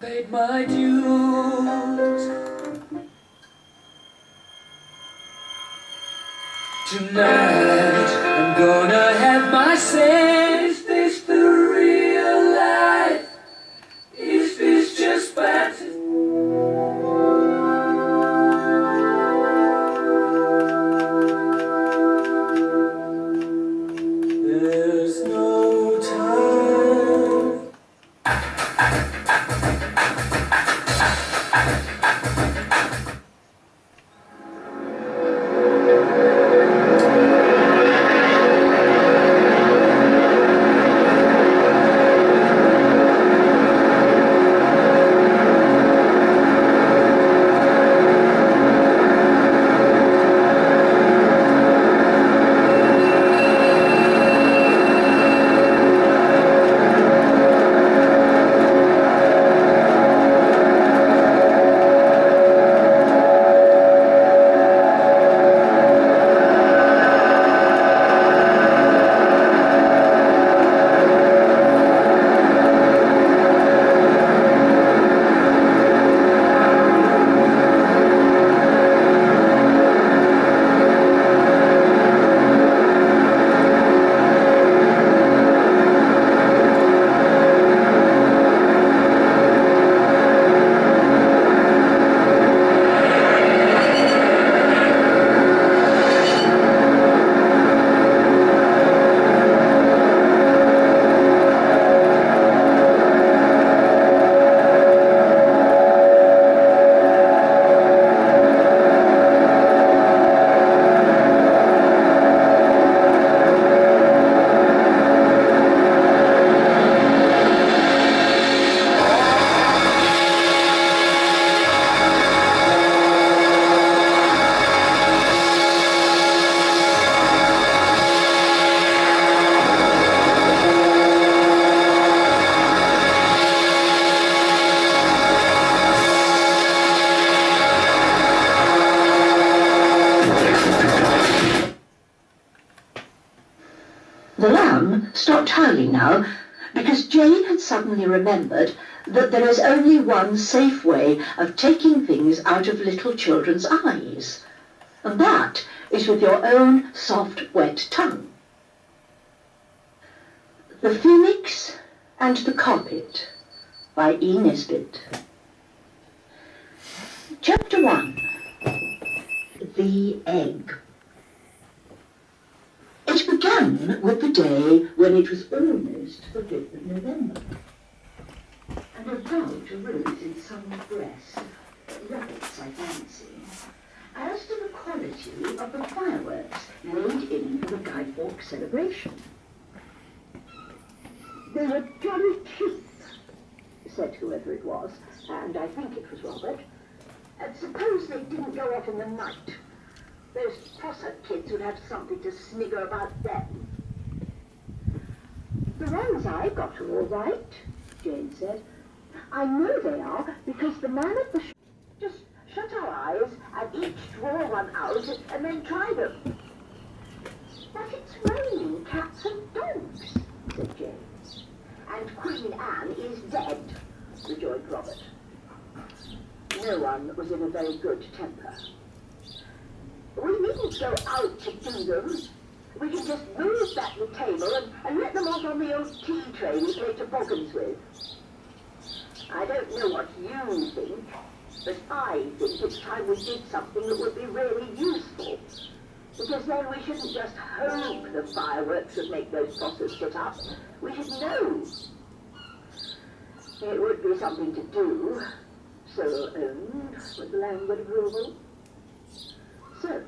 Paid my dues. Tonight I'm gonna have my say. Is this the real life? Is this just fantasy? There's no time. not tiling now, because Jane had suddenly remembered that there is only one safe way of taking things out of little children's eyes, and that is with your own soft, wet tongue. The Phoenix and the Carpet by E. Nesbit. Chapter 1. The Egg. It began with the day when it was almost the 5th of November, and a doubt arose in some breast, rabbits I fancy, as to the quality of the fireworks laid in for the Guy Fawkes celebration. "They were jolly cute," said whoever it was, and I think it was Robert. "And suppose they didn't go off in the night. Those Fossett kids would have something to snigger about them." "The ones I got are all right," Jane said. "I know they are because the man at the just shut our eyes and each draw one out and then try them." "But it's raining cats and dogs," said Jane. "And Queen Anne is dead," rejoined Robert. No one was in a very good temper. "We needn't go out to do them. We can just move back the table and let them off on the old tea tray we played toboggans with. I don't know what you think, but I think it's time we did something that would be really useful. Because then we shouldn't just hope the fireworks would make those bosses sit up. We should know. It would be something to do," Cyril owned with languid approval. So,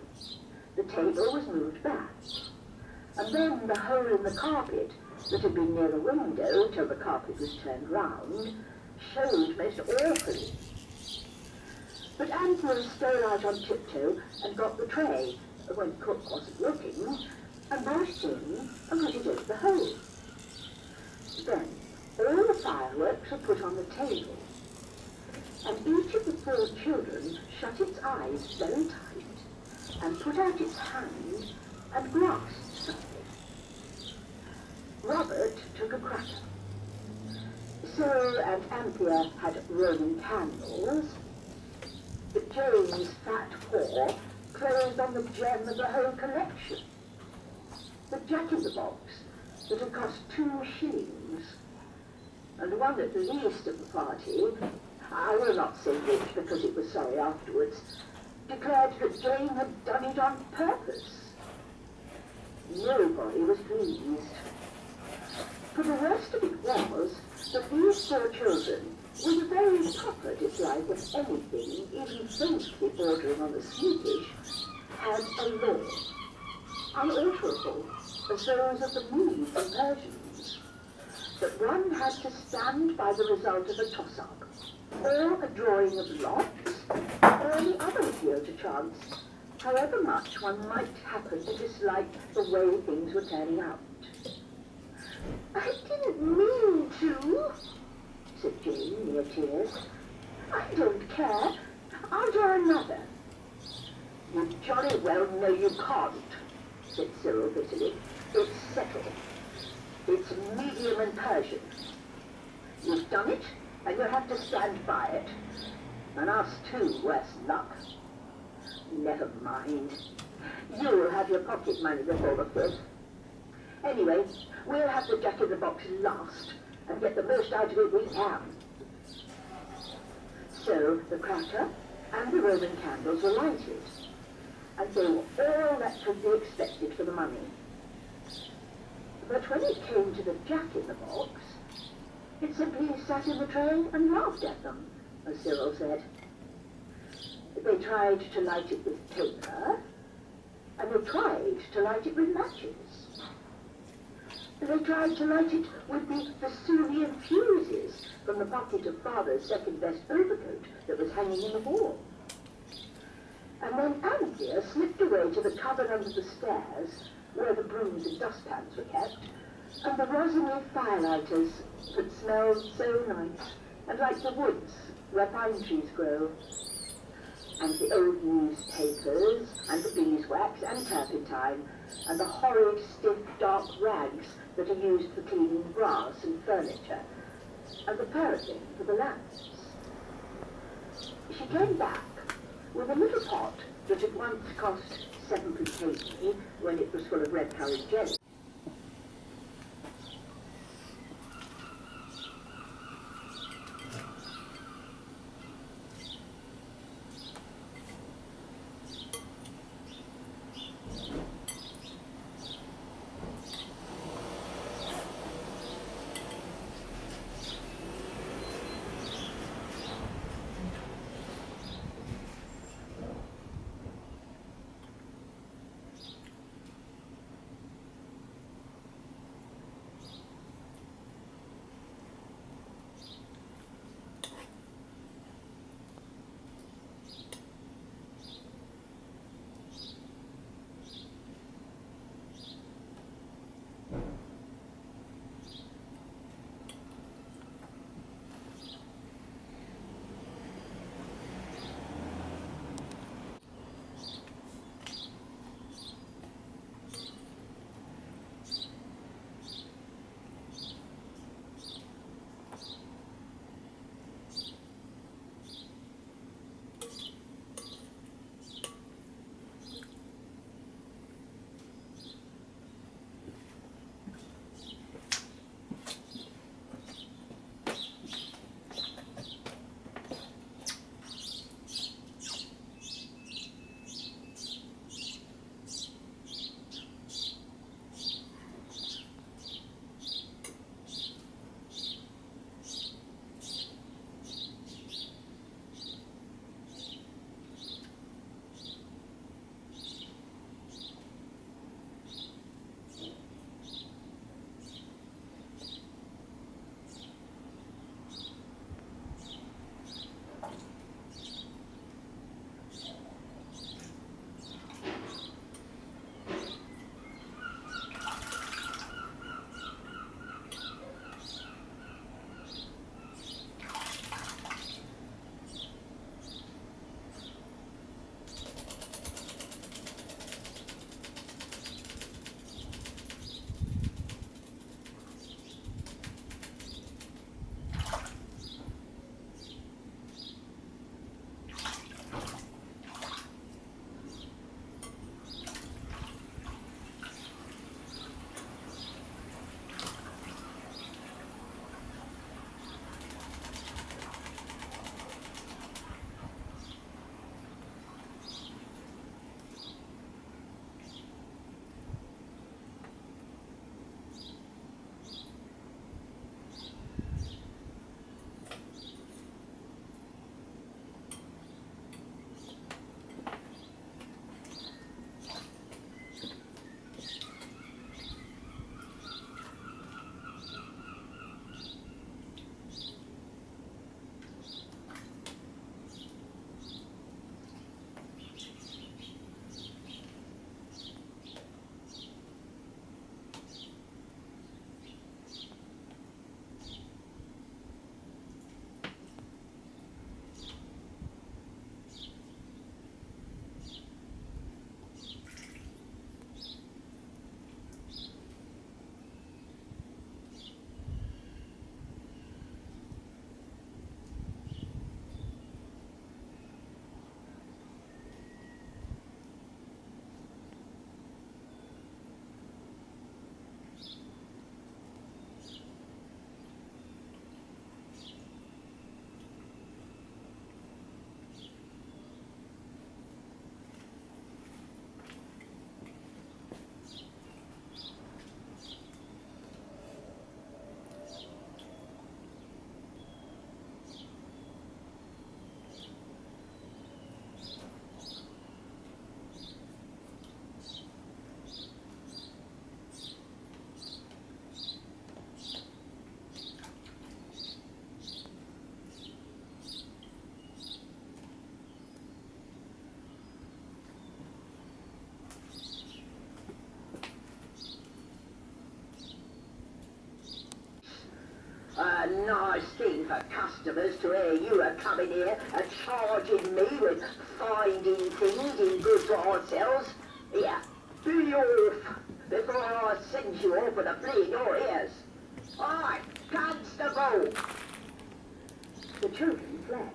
the table was moved back, and then the hole in the carpet that had been near the window till the carpet was turned round showed most awfully. But Anthea stole out on tiptoe and got the tray when cook wasn't looking, and rushed in and put it over the hole. Then all the fireworks were put on the table, and each of the 4 children shut its eyes very tight and put out its hand and grasped something. Robert took a cracker. Cyril and Anthea had Roman candles, but Jane's fat paw closed on the gem of the whole collection, the jack-in-the-box that had cost 2 shillings, and one at the least of the party, I will not say which because it was sorry afterwards, declared that Jane had done it on purpose. Nobody was pleased. For the worst of it was that these 4 children, with a very proper dislike of anything, even faintly bordering on the sneakish, had a law, unalterable as those of the Medes and Persians, that one had to stand by the result of a toss-up, or a drawing of lots, or any other appeal to chance, however much one might happen to dislike the way things were turning out. "I didn't mean to," said Jane, near tears. "I don't care. I'll draw another." "You jolly well know you can't," said Cyril bitterly. "It's settled. It's medium and Persian. You've done it, and you'll have to stand by it. And us too, worse luck. Never mind. You'll have your pocket money before the 5th. Anyway, we'll have the jack-in-the-box last, and get the most out of it we can." So the cracker and the Roman candles were lighted, and they were all that could be expected for the money. But when it came to the jack-in-the-box, it simply sat in the tray and laughed at them, as Cyril said. They tried to light it with paper, and they tried to light it with matches. They tried to light it with the Vesuvian fuses from the pocket of Father's second-best overcoat that was hanging in the wall. And then Anthea slipped away to the cupboard under the stairs, where the brooms and dustpans were kept, and the rosary firelighters that smelled so nice, and like the woods where pine trees grow. and the old newspapers, and the beeswax and turpentine, and the horrid, stiff, dark rags that are used for cleaning grass and furniture, and the paraffin for the lamps. She came back with a little pot that had once cost 7p halfpenny when it was full of red currant jelly. A nice thing for customers to hear you are coming here and charging me with finding things in goods or sales. Here, be off before I send you off with a flea in your ears. Aye, constable! The children fled.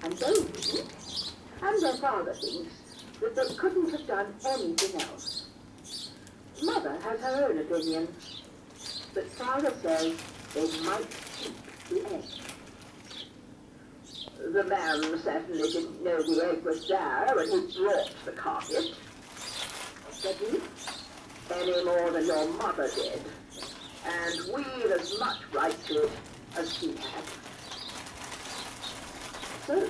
And they didn't, and their father thinks that they couldn't have done anything else. Mother has her own opinion, but father says they might keep the egg. The man certainly didn't know the egg was there when he brought the carpet, said he, any more than your mother did, and we've as much right to it as he had. So,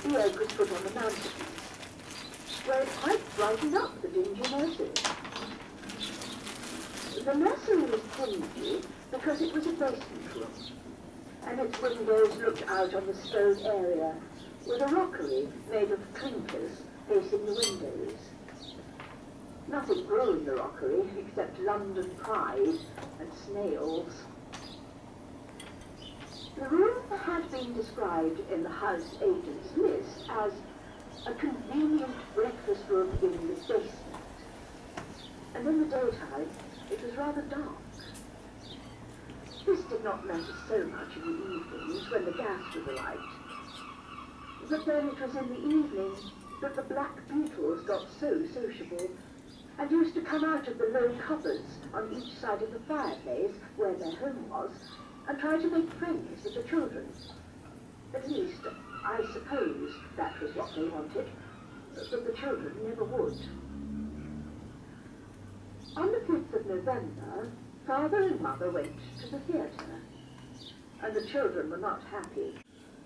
the egg was put on the mantelpiece, where it quite brightened up the dingy nursery. The nursery was dingy because it was a basement room, and its windows looked out on the stone area, with a rockery made of clinkers facing the windows. Nothing grew in the rockery except London pride and snails. The room had been described in the house agent's list as a convenient breakfast room in the basement, and in the daytime it was rather dark. This did not matter so much in the evenings when the gas was alight, but then it was in the evening that the black beetles got so sociable and used to come out of the low cupboards on each side of the fireplace where their home was and try to make friends with the children. At least, I suppose that was what they wanted, but the children never would. On the 5th of November, Father and Mother went to the theatre, and the children were not happy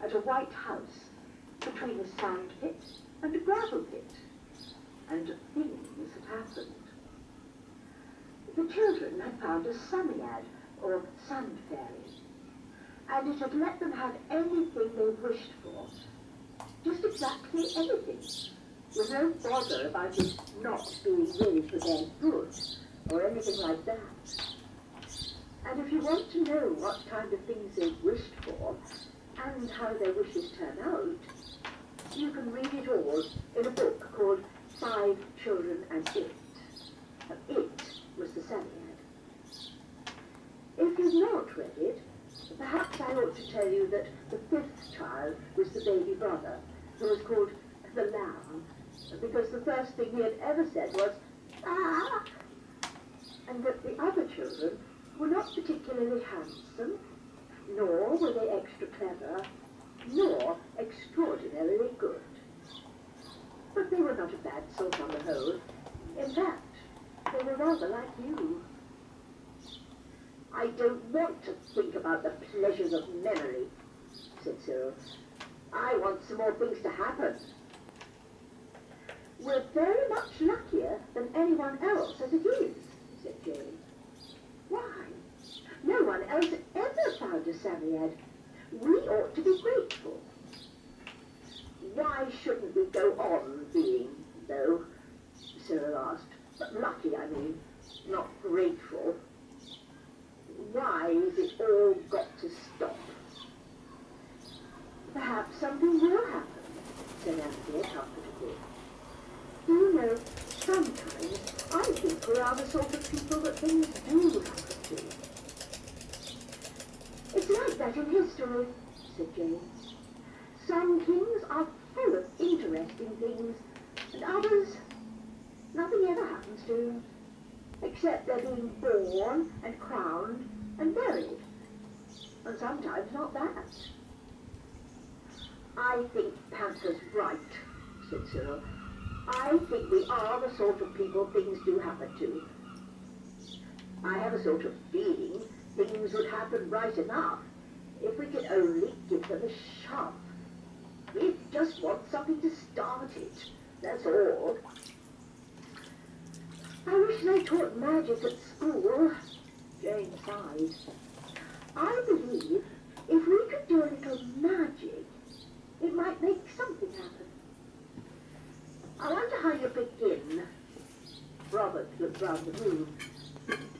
at a white house between a sand pit and a gravel pit, and things had happened. The children had found a Samiad, or sand fairy, and it had let them have anything they wished for, just exactly anything, with no bother about it not being really for their good, or anything like that. And if you want to know what kind of things they wished for, and how their wishes turn out, you can read it all in a book called 5 Children and It. It was the Samiad. If you've not read it, perhaps I ought to tell you that the 5th child was the baby brother, who was called the Lamb, because the first thing he had ever said was, "Ah!" And that the other children were not particularly handsome, nor were they extra clever, nor extraordinarily good. But they were not a bad sort on the whole. In fact, they were rather like you. "I don't want to think about the pleasures of memory," said Cyril. "I want some more things to happen." "We're very much luckier than anyone else as it is," said Jane. "Why? No one else ever found a Samiad. We ought to be grateful." "Why shouldn't we go on being, though?" Cyril asked. "But lucky, I mean, not grateful. Why is it all got to stop?" "Perhaps something will happen," said Anthea comfortably. "Do you know, sometimes I think we are the sort of people that things do happen to." "It's like that in history," said Jane. "Some kings are full of interesting things, and others, nothing ever happens to them, except they're being born and crowned and buried, and sometimes not that." "I think Panther's right," said Cyril. "I think we are the sort of people things do happen to. I have a sort of feeling things would happen right enough if we could only give them a shove. We just want something to start it, that's all." "I wish they taught magic at school," Jane sighed. "I believe if we could do a little magic, it might make something happen." "I wonder how you begin." Robert looked round the room,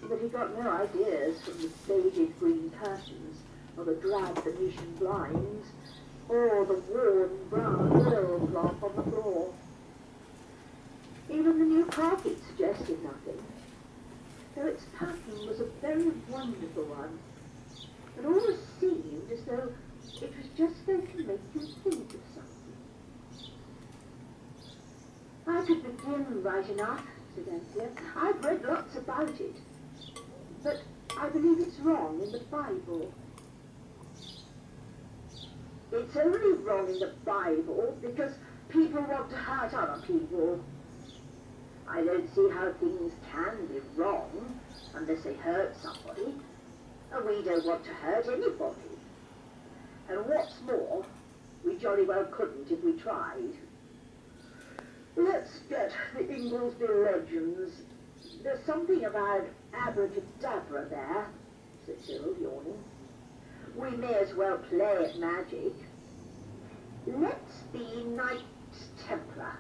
but he got no ideas from the faded green curtains or the drab Venetian blinds, or the worn brown oilcloth on the floor. Even the new carpet suggested nothing, though its pattern was a very wonderful one, and always seemed as though it was just going to make you think of something. I could begin right enough, said Anthea. I've read lots about it, but I believe it's wrong in the Bible. It's only wrong in the Bible because people want to hurt other people. I don't see how things can be wrong unless they hurt somebody, and we don't want to hurt anybody. And what's more, we jolly well couldn't if we tried. Let's get the Inglesby legends. There's something about abracadabra there, said Cyril, yawning. We may as well play at magic. Let's be Knights Templar.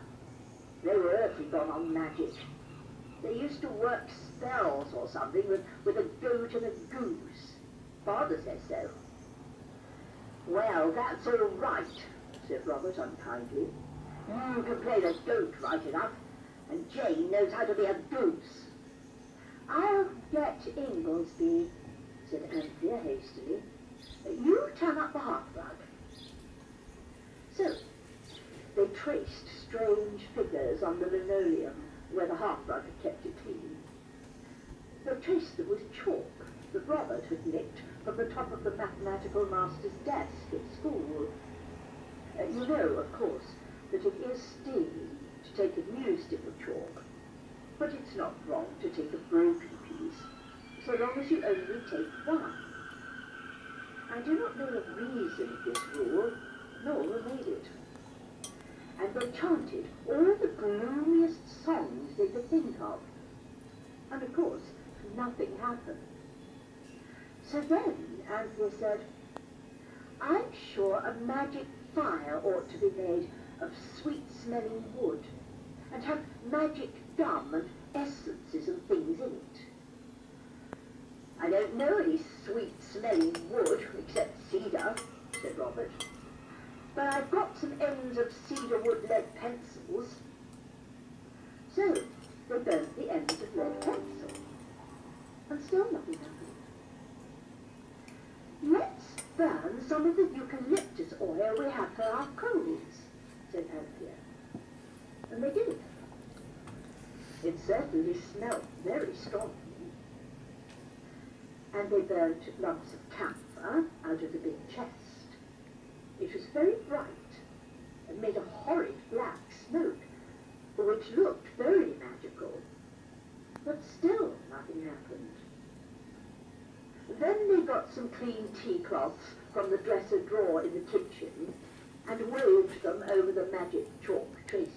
They were earthly gone on magic. They used to work spells or something with a goat and a goose. Father says so. Well, that's all right, said Robert unkindly. You can play the goat right enough, and Jane knows how to be a goose. I'll get Inglesby, said Anthea hastily. You turn up the hearthrug. So, they traced strange figures on the linoleum where the hearthrug had kept it clean. They traced them with chalk that Robert had nicked from the top of the mathematical master's desk at school. You know, of course, that it is stingy to take a new stick of chalk, but it's not wrong to take a broken piece, so long as you only take one. I do not know the reason of this rule, nor who made it. And they chanted all the gloomiest songs they could think of. And of course, nothing happened. So then Anthea said, I'm sure a magic fire ought to be made of sweet-smelling wood, and have magic gum and essences and things in it. I don't know any sweet-smelling wood except cedar, said Robert, but I've got some ends of cedar wood lead pencils. So they burnt the ends of lead pencil, and still nothing happened. Let's burn some of the eucalyptus oil we have for our colds, said Anthea. And they did. It certainly smelled very strong. And they burnt lumps of camphor out of the big chest. It was very bright and made a horrid black smoke, which looked very magical. But still nothing happened. Then they got some clean tea cloths from the dresser drawer in the kitchen and waved them over the magic chalk tracing.